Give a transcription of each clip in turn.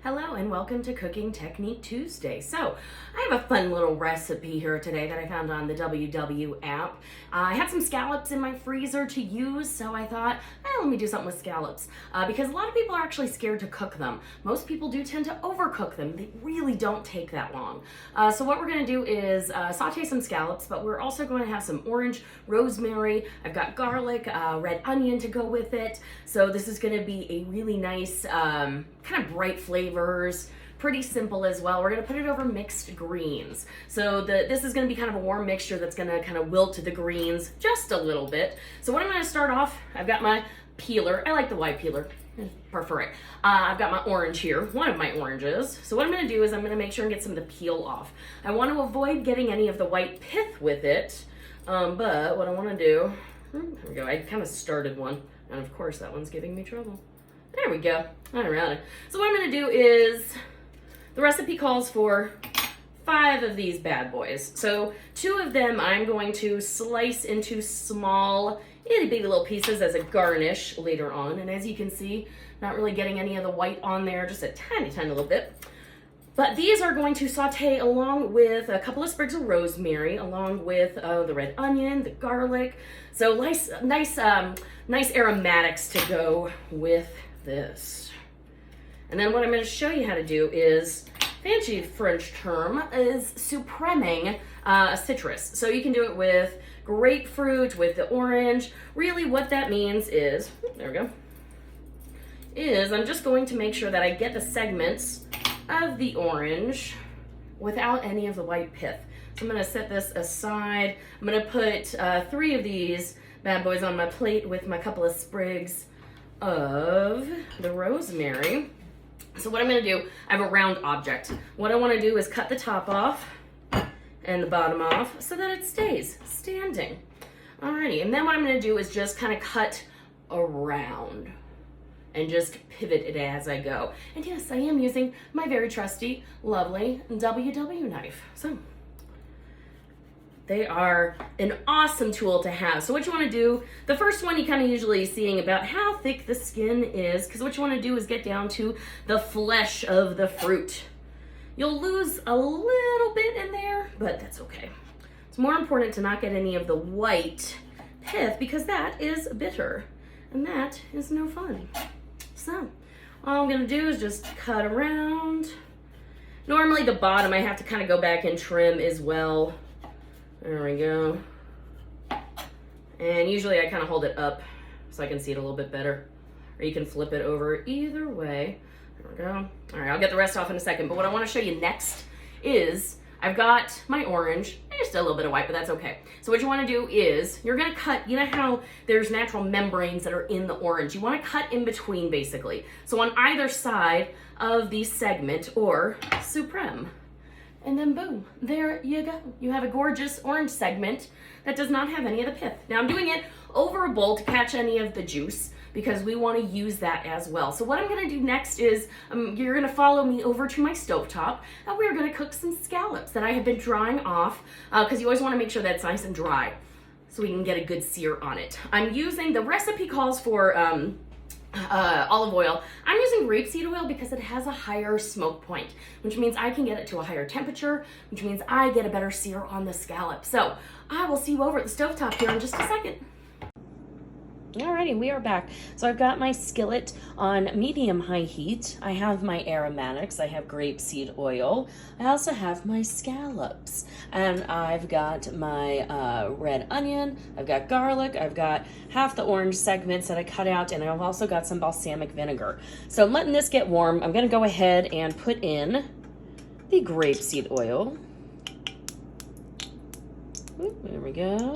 Hello and welcome to Cooking Technique Tuesday. So I have a fun little recipe here today that I found on the WW app. I had some scallops in my freezer to use, so I thought, let me do something with scallops because a lot of people are actually scared to cook them. Most people do tend to overcook them. They really don't take that long. So what we're going to do is saute some scallops, but we're also going to have some orange, rosemary. I've got garlic, red onion to go with it. So this is going to be a really nice kind of bright flavors, pretty simple as well. We're gonna put it over mixed greens. So this is gonna be kind of a warm mixture that's gonna kind of wilt the greens just a little bit. So what I'm gonna start off, I've got my peeler. I like the white peeler, I prefer it. I've got my orange here, one of my oranges. So what I'm gonna do is I'm gonna make sure and get some of the peel off. I want to avoid getting any of the white pith with it, but what I wanna do, there we go, I kind of started one, and of course that one's giving me trouble. There we go. All right. So what I'm going to do is, the recipe calls for 5 of these bad boys. So 2 of them I'm going to slice into small, itty bitty little pieces as a garnish later on. And as you can see, not really getting any of the white on there, just a tiny, tiny little bit. But these are going to saute along with a couple of sprigs of rosemary, along with the red onion, the garlic. So nice aromatics to go with this. And then what I'm going to show you how to do is, fancy French term, is supreming a citrus. So you can do it with grapefruit, with the orange. Really what that means is, there we go, is I'm just going to make sure that I get the segments of the orange without any of the white pith. So I'm going to set this aside. I'm going to put 3 of these bad boys on my plate with my couple of sprigs of the rosemary. So what I'm going to do, I have a round object. What I want to do is cut the top off and the bottom off so that it stays standing. Alrighty, and then what I'm going to do is just kind of cut around and just pivot it as I go. And yes, I am using my very trusty, lovely WW knife. So they are an awesome tool to have. So what you want to do, the first one you kind of usually seeing about how thick the skin is, because what you want to do is get down to the flesh of the fruit. You'll lose a little bit in there, but that's okay. It's more important to not get any of the white pith because that is bitter and that is no fun. So all I'm going to do is just cut around. Normally the bottom I have to kind of go back and trim as well. There we go. And usually I kind of hold it up so I can see it a little bit better. Or you can flip it over either way. There we go. All right, I'll get the rest off in a second. But what I want to show you next is I've got my orange. Just a little bit of white, but that's okay. So what you want to do is you're going to cut, you know how there's natural membranes that are in the orange. You want to cut in between basically. So on either side of the segment or supreme. And then boom, there you go. You have a gorgeous orange segment that does not have any of the pith. Now I'm doing it over a bowl to catch any of the juice because we want to use that as well. So what I'm going to do next is you're going to follow me over to my stovetop and we're going to cook some scallops that I have been drying off because you always want to make sure that it's nice and dry so we can get a good sear on it. I'm using, the recipe calls for olive oil. I'm using rapeseed oil because it has a higher smoke point, which means I can get it to a higher temperature, which means I get a better sear on the scallop. So I will see you over at the stovetop here in just a second. Alrighty, we are back. So I've got my skillet on medium-high heat. I have my aromatics. I have grapeseed oil. I also have my scallops. And I've got my red onion. I've got garlic. I've got half the orange segments that I cut out. And I've also got some balsamic vinegar. So I'm letting this get warm. I'm going to go ahead and put in the grapeseed oil. Ooh, there we go.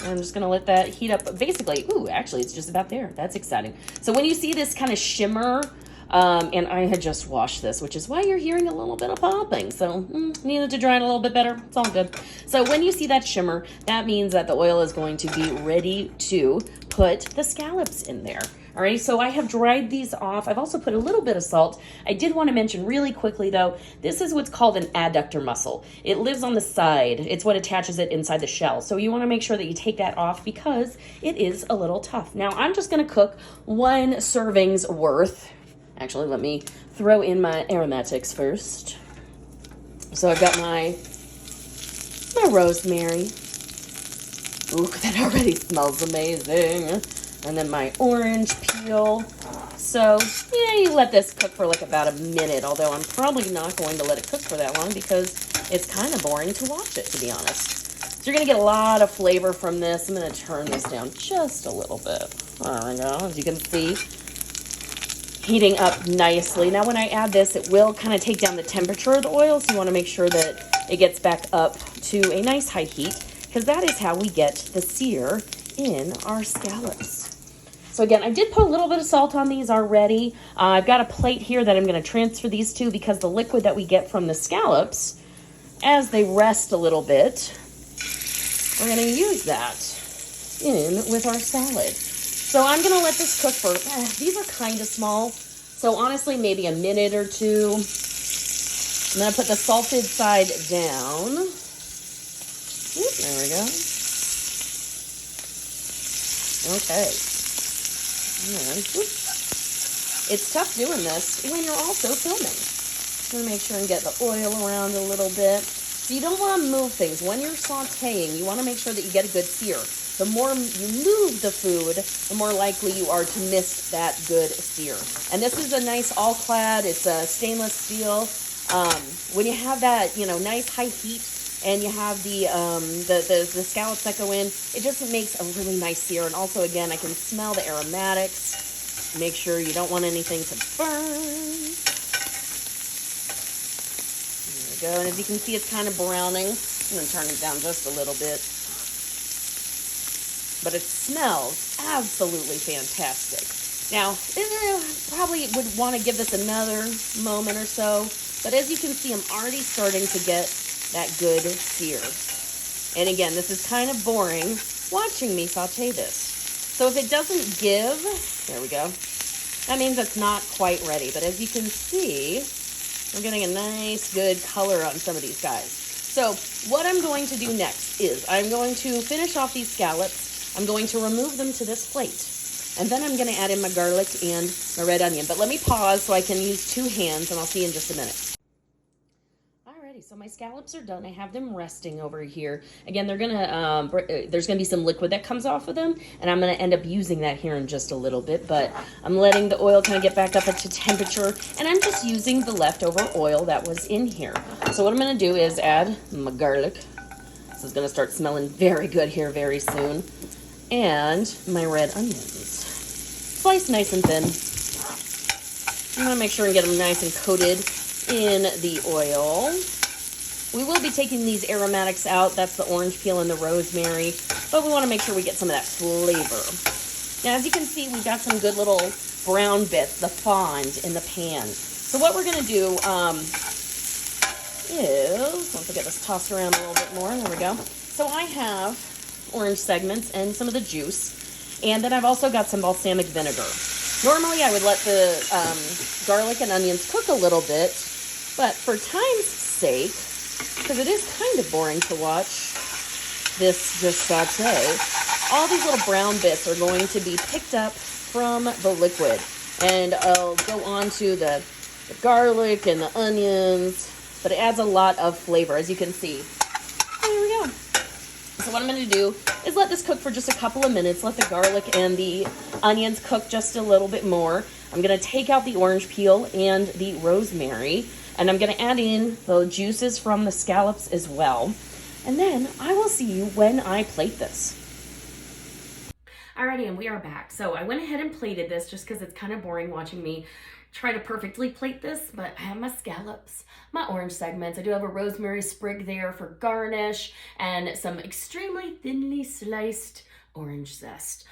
I'm just gonna let that heat up. Basically, ooh, actually it's just about there. That's exciting. So when you see this kind of shimmer, and I had just washed this, which is why you're hearing a little bit of popping. So needed to dry it a little bit better. It's all good. So when you see that shimmer, that means that the oil is going to be ready to put the scallops in there. All right, so I have dried these off. I've also put a little bit of salt. I did want to mention really quickly though, this is what's called an adductor muscle. It lives on the side. It's what attaches it inside the shell. So you want to make sure that you take that off because it is a little tough. Now I'm just going to cook 1 serving's worth Actually, let me throw in my aromatics first. So I've got my rosemary. Ooh, that already smells amazing. And then my orange peel. So, yeah, you let this cook for like about a minute, although I'm probably not going to let it cook for that long because it's kind of boring to watch it, to be honest. So you're going to get a lot of flavor from this. I'm going to turn this down just a little bit. There we go. As you can see, heating up nicely. Now, when I add this, it will kind of take down the temperature of the oil, so you want to make sure that it gets back up to a nice high heat, because that is how we get the sear in our scallops. So again, I did put a little bit of salt on these already. I've got a plate here that I'm going to transfer these to, because the liquid that we get from the scallops, as they rest a little bit, we're going to use that in with our salad. So I'm going to let this cook for, these are kind of small, so honestly maybe a minute or two. I'm going to put the salted side down. Oop, there we go. Okay. And, it's tough doing this when you're also filming. I'm going to make sure and get the oil around a little bit. So you don't want to move things. When you're sauteing, you want to make sure that you get a good sear. The more you move the food, the more likely you are to miss that good sear. And this is a nice all-clad, it's a stainless steel. When you have that, nice high heat, and you have the scallops that go in, it just makes a really nice sear. And also, again, I can smell the aromatics. Make sure you don't want anything to burn. There we go. And as you can see, it's kind of browning. I'm going to turn it down just a little bit. But it smells absolutely fantastic. Now, probably would want to give this another moment or so, but as you can see, I'm already starting to get that good sear. And again, this is kind of boring watching me saute this. So if it doesn't give, there we go, that means it's not quite ready. But as you can see, we're getting a nice good color on some of these guys. So what I'm going to do next is I'm going to finish off these scallops. I'm going to remove them to this plate. And then I'm going to add in my garlic and my red onion. But let me pause so I can use two hands, and I'll see you in just a minute. Alrighty, so my scallops are done. I have them resting over here. Again, they're gonna there's going to be some liquid that comes off of them, and I'm going to end up using that here in just a little bit. But I'm letting the oil kind of get back up to temperature, and I'm just using the leftover oil that was in here. So what I'm going to do is add my garlic. This is going to start smelling very good here very soon. And my red onions. Sliced nice and thin. I'm going to make sure and get them nice and coated in the oil. We will be taking these aromatics out. That's the orange peel and the rosemary. But we want to make sure we get some of that flavor. Now, as you can see, we've got some good little brown bits, the fond in the pan. So what we're going to do is, once I get this tossed around a little bit more, there we go. So I have orange segments and some of the juice, and then I've also got some balsamic vinegar. Normally I would let the garlic and onions cook a little bit, but for time's sake, because it is kind of boring to watch this just saute, all these little brown bits are going to be picked up from the liquid, and I'll go on to the garlic and the onions, but it adds a lot of flavor, as you can see. There we go. So what I'm going to do is let this cook for just a couple of minutes. Let the garlic and the onions cook just a little bit more. I'm going to take out the orange peel and the rosemary. And I'm going to add in the juices from the scallops as well. And then I will see you when I plate this. Alrighty, and we are back. So I went ahead and plated this just because it's kind of boring watching me try to perfectly plate this, but I have my scallops, my orange segments. I do have a rosemary sprig there for garnish and some extremely thinly sliced orange zest.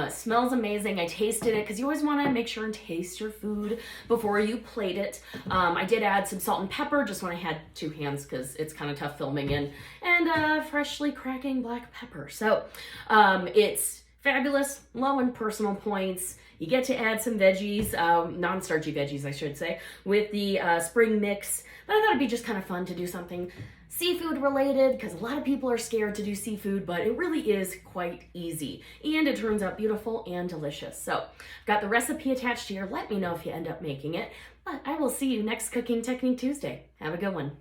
Smells amazing. I tasted it because you always want to make sure and taste your food before you plate it. I did add some salt and pepper just when I had two hands because it's kind of tough filming, and freshly cracking black pepper. So it's fabulous, low in personal points. You get to add some veggies, non-starchy veggies, I should say, with the spring mix. But I thought it'd be just kind of fun to do something seafood related, because a lot of people are scared to do seafood, but it really is quite easy. And it turns out beautiful and delicious. So I've got the recipe attached here. Let me know if you end up making it. But I will see you next Cooking Technique Tuesday. Have a good one.